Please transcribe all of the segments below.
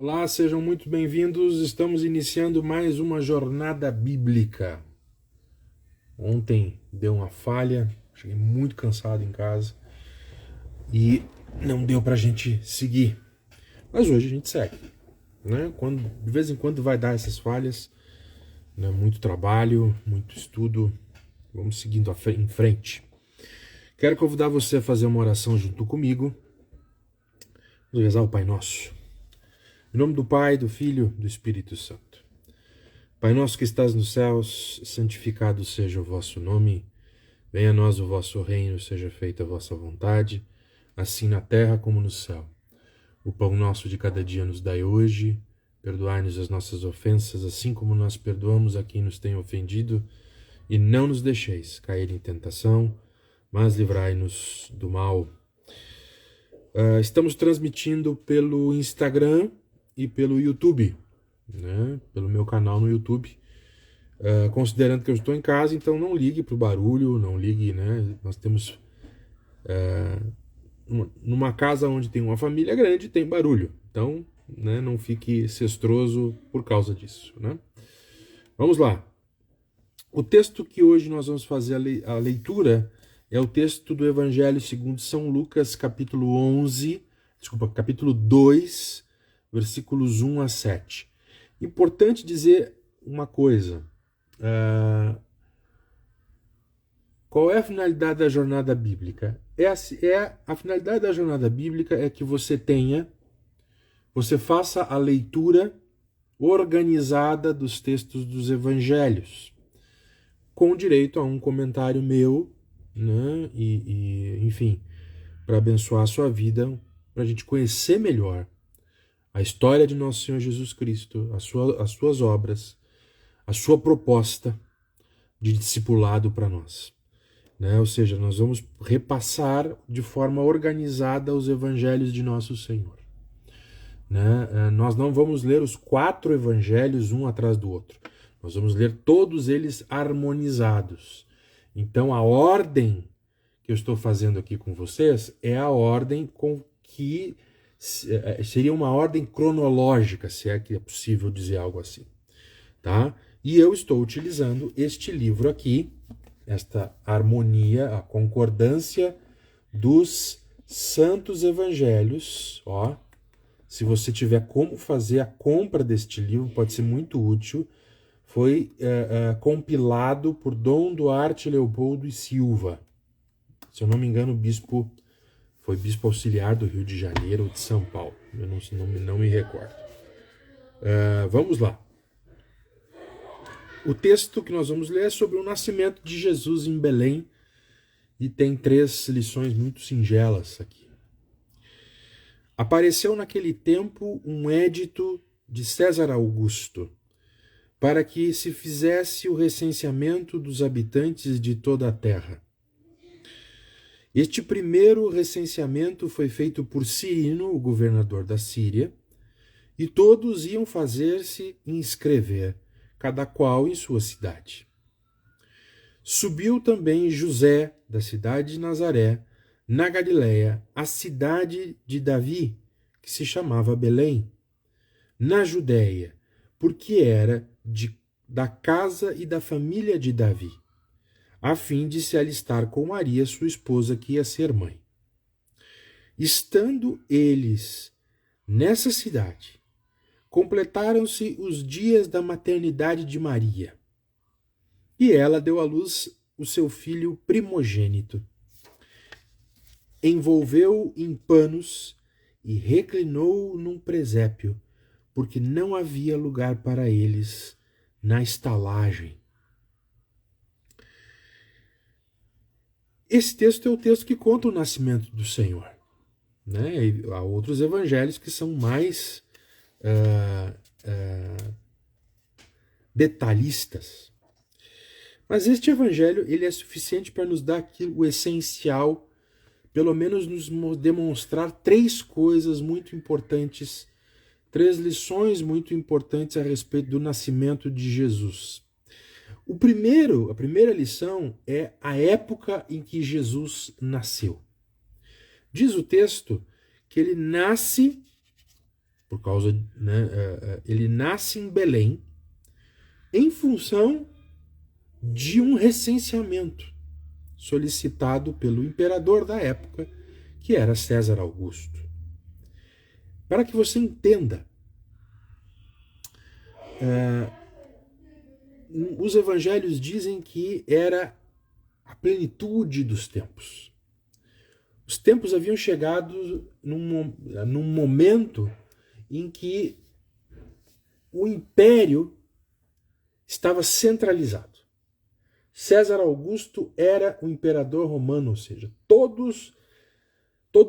Olá, sejam muito bem-vindos. Estamos iniciando mais uma jornada bíblica. Ontem deu uma falha, cheguei muito cansado em casa e não deu pra gente seguir. Mas hoje a gente segue, né? De vez em quando vai dar essas falhas, né? Muito trabalho, muito estudo. Vamos seguindo em frente. Quero convidar você a fazer uma oração junto comigo. Vamos rezar o Pai Nosso. Em nome do Pai, do Filho, do Espírito Santo. Pai nosso que estás nos céus, santificado seja o vosso nome. Venha a nós o vosso reino, seja feita a vossa vontade, assim na terra como no céu. O pão nosso de cada dia nos dai hoje. Perdoai-nos as nossas ofensas, assim como nós perdoamos a quem nos tem ofendido. E não nos deixeis cair em tentação, mas livrai-nos do mal. Estamos transmitindo pelo Instagram e pelo YouTube, né? Pelo meu canal no YouTube. Considerando que eu estou em casa, então não ligue para o barulho, não ligue, né? Nós temos numa casa onde tem uma família grande, tem barulho. Então, né, não fique cestroso por causa disso, né? Vamos lá. O texto que hoje nós vamos fazer a leitura é o texto do Evangelho segundo São Lucas, capítulo 2, versículos 1 a 7. Importante dizer uma coisa. Qual é a finalidade da jornada bíblica? A finalidade da jornada bíblica é que você faça a leitura organizada dos textos dos evangelhos, com direito a um comentário meu, né? Enfim, para abençoar a sua vida, para a gente conhecer melhor a história de nosso Senhor Jesus Cristo, as suas obras, a sua proposta de discipulado para nós. Né? Ou seja, nós vamos repassar de forma organizada os evangelhos de nosso Senhor. Né? Nós não vamos ler os 4 evangelhos um atrás do outro. Nós vamos ler todos eles harmonizados. Então, a ordem que eu estou fazendo aqui com vocês é a ordem com que seria uma ordem cronológica, se é que é possível dizer algo assim. Tá? E eu estou utilizando este livro aqui, esta harmonia, a concordância dos santos evangelhos. Ó, se você tiver como fazer a compra deste livro, pode ser muito útil. Foi compilado por Dom Duarte Leopoldo e Silva. Se eu não me engano, foi bispo auxiliar do Rio de Janeiro ou de São Paulo. Eu não me recordo. Vamos lá. O texto que nós vamos ler é sobre o nascimento de Jesus em Belém e tem 3 lições muito singelas aqui. Apareceu naquele tempo um édito de César Augusto para que se fizesse o recenseamento dos habitantes de toda a terra. Este primeiro recenseamento foi feito por Cirino, o governador da Síria, e todos iam fazer-se inscrever, cada qual em sua cidade. Subiu também José, da cidade de Nazaré, na Galiléia, a cidade de Davi, que se chamava Belém, na Judéia, porque era da casa e da família de Davi, a fim de se alistar com Maria, sua esposa, que ia ser mãe. Estando eles nessa cidade, completaram-se os dias da maternidade de Maria, e ela deu à luz o seu filho primogênito. Envolveu-o em panos e reclinou-o num presépio, porque não havia lugar para eles na estalagem. Esse texto é o texto que conta o nascimento do Senhor. Né? E há outros evangelhos que são mais detalhistas. Mas este evangelho ele é suficiente para nos dar aqui o essencial, pelo menos nos demonstrar 3 coisas muito importantes, 3 lições muito importantes a respeito do nascimento de Jesus. A primeira lição é a época em que Jesus nasceu. Diz o texto que ele nasce por causa, né, ele nasce em Belém em função de um recenseamento solicitado pelo imperador da época, que era César Augusto. Para que você entenda, os evangelhos dizem que era a plenitude dos tempos. Os tempos haviam chegado num momento em que o império estava centralizado. César Augusto era o imperador romano, ou seja, todo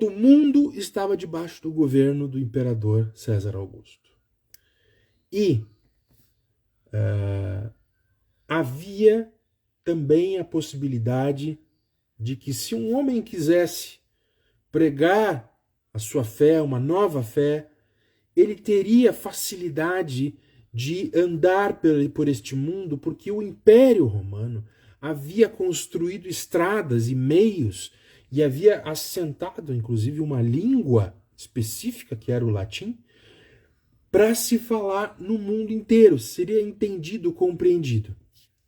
mundo estava debaixo do governo do imperador César Augusto. E havia também a possibilidade de que, se um homem quisesse pregar a sua fé, uma nova fé, ele teria facilidade de andar por este mundo, porque o Império Romano havia construído estradas e meios e havia assentado, inclusive, uma língua específica, que era o latim, para se falar no mundo inteiro, seria entendido, compreendido.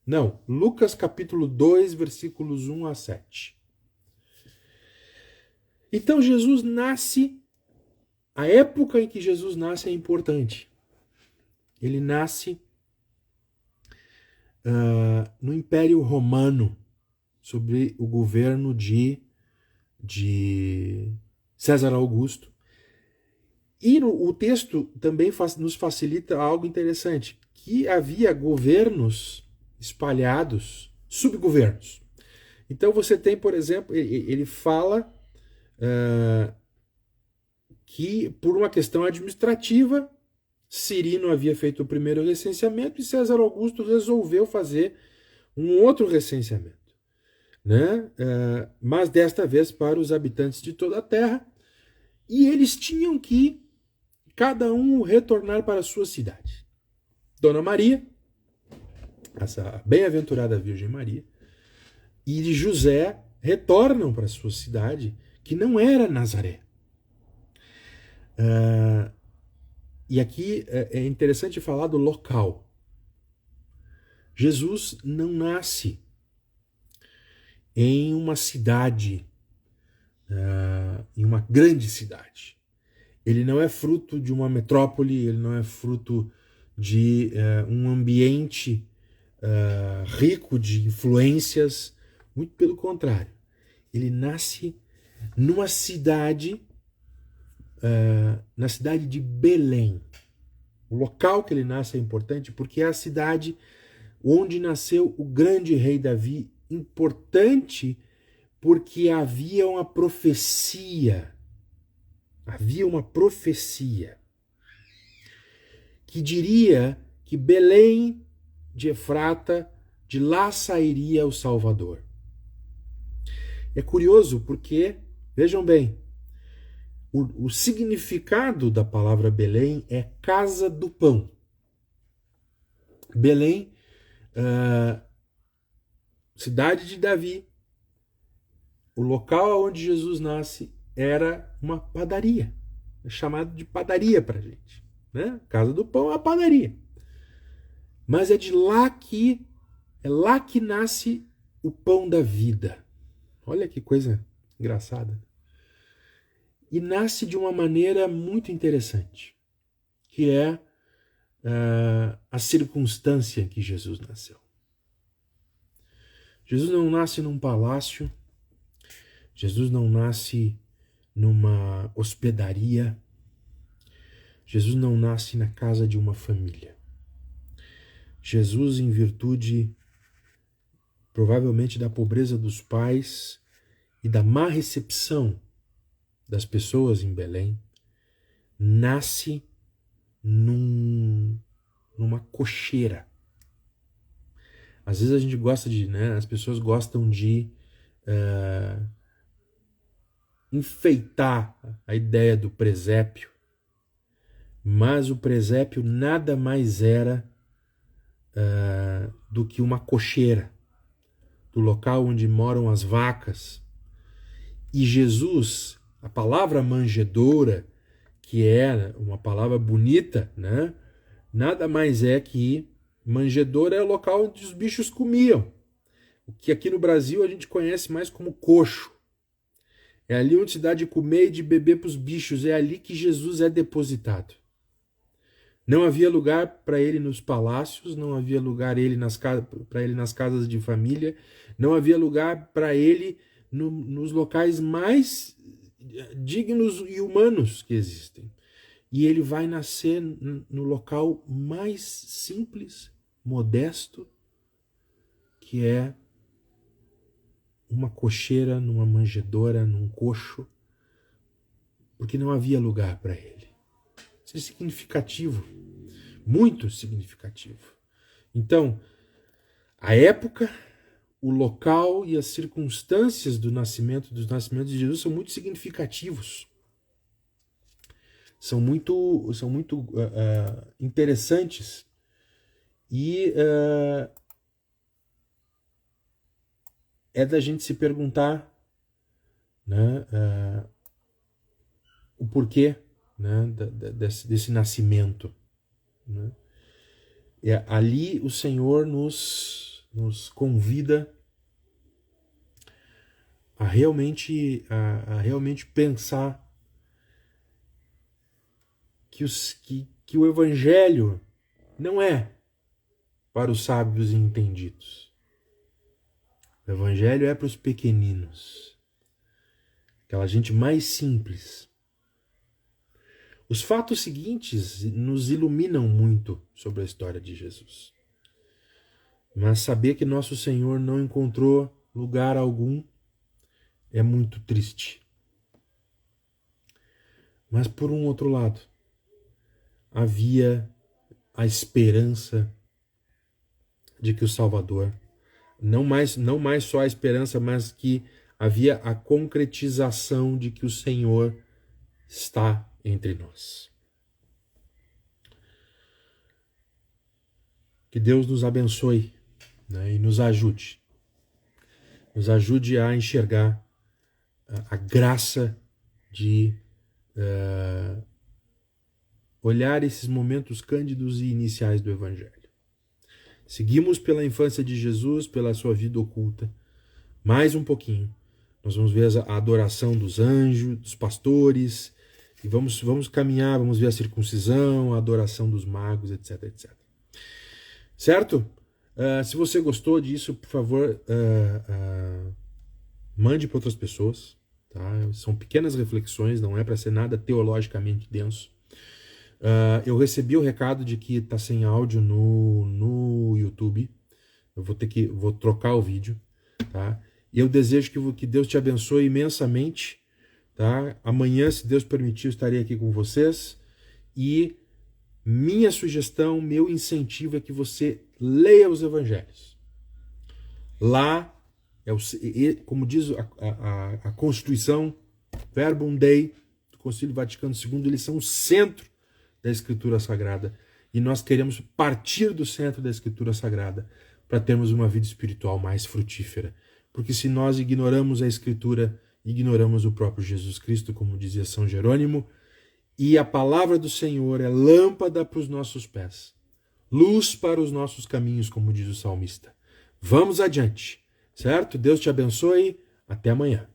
Não, Lucas capítulo 2, versículos 1 a 7. Então Jesus nasce, a época em que Jesus nasce é importante. Ele nasce no Império Romano, sob o governo de César Augusto. E o texto também nos facilita algo interessante, que havia governos espalhados, subgovernos. Então você tem, por exemplo, ele fala que por uma questão administrativa, Cirino havia feito o primeiro recenseamento e César Augusto resolveu fazer um outro recenseamento, né? Mas desta vez para os habitantes de toda a terra, e eles tinham que, cada um, retornar para a sua cidade. Dona Maria, essa bem-aventurada Virgem Maria, e José retornam para a sua cidade, que não era Nazaré. E aqui é interessante falar do local. Jesus não nasce em uma cidade, em uma grande cidade. Ele não é fruto de uma metrópole, ele não é fruto de um ambiente rico de influências, muito pelo contrário. Ele nasce numa cidade, na cidade de Belém. O local que ele nasce é importante porque é a cidade onde nasceu o grande rei Davi, importante porque havia uma profecia que diria que Belém de Efrata, de lá sairia o Salvador. É curioso porque, vejam bem, o significado da palavra Belém é casa do pão. Belém, cidade de Davi, o local onde Jesus nasce era uma padaria. É chamado de padaria para a gente, né? Casa do pão é a padaria. Mas é lá que nasce o pão da vida. Olha que coisa engraçada. E nasce de uma maneira muito interessante, que é a circunstância em que Jesus nasceu. Jesus não nasce num palácio, Jesus não nasce numa hospedaria, Jesus não nasce na casa de uma família. Jesus, em virtude provavelmente da pobreza dos pais e da má recepção das pessoas em Belém, nasce numa cocheira. Às vezes a gente gosta as pessoas gostam de enfeitar a ideia do presépio, mas o presépio nada mais era do que uma cocheira, do local onde moram as vacas. E Jesus, a palavra manjedoura, que é uma palavra bonita, né? Nada mais é que manjedoura é o local onde os bichos comiam. O que aqui no Brasil a gente conhece mais como coxo. É ali onde se dá de comer e de beber para os bichos. É ali que Jesus é depositado. Não havia lugar para ele nos palácios, não havia lugar para ele nas casas de família, não havia lugar para ele nos locais mais dignos e humanos que existem. E ele vai nascer no local mais simples, modesto, que é uma cocheira, numa manjedoura, num coxo, porque não havia lugar para ele. Isso é significativo, muito significativo. Então, a época, o local e as circunstâncias dos nascimentos de Jesus são muito significativos. São muito interessantes. E é da gente se perguntar, né, o porquê, né, desse nascimento. Né? E ali o Senhor nos convida a realmente pensar que o Evangelho não é para os sábios e entendidos. O Evangelho é para os pequeninos, aquela gente mais simples. Os fatos seguintes nos iluminam muito sobre a história de Jesus. Mas saber que nosso Senhor não encontrou lugar algum é muito triste. Mas por um outro lado, havia a esperança de que o Salvador, não mais só a esperança, mas que havia a concretização de que o Senhor está entre nós. Que Deus nos abençoe, né, e nos ajude. Nos ajude a enxergar a graça de olhar esses momentos cândidos e iniciais do Evangelho. Seguimos pela infância de Jesus, pela sua vida oculta. Mais um pouquinho. Nós vamos ver a adoração dos anjos, dos pastores, e vamos caminhar, vamos ver a circuncisão, a adoração dos magos, etc, etc. Certo? Se você gostou disso, por favor, mande para outras pessoas. Tá? São pequenas reflexões, não é para ser nada teologicamente denso. Eu recebi o recado de que está sem áudio no YouTube. Eu vou trocar o vídeo, tá? E eu desejo que Deus te abençoe imensamente, tá? Amanhã, se Deus permitir, eu estarei aqui com vocês. E minha sugestão, meu incentivo é que você leia os evangelhos. Lá, como diz a Constituição, Verbum Dei, do Concílio Vaticano II, eles são o centro da Escritura Sagrada. E nós queremos partir do centro da Escritura Sagrada para termos uma vida espiritual mais frutífera. Porque se nós ignoramos a Escritura, ignoramos o próprio Jesus Cristo, como dizia São Jerônimo, e a palavra do Senhor é lâmpada para os nossos pés, luz para os nossos caminhos, como diz o salmista. Vamos adiante, certo? Deus te abençoe. Até amanhã.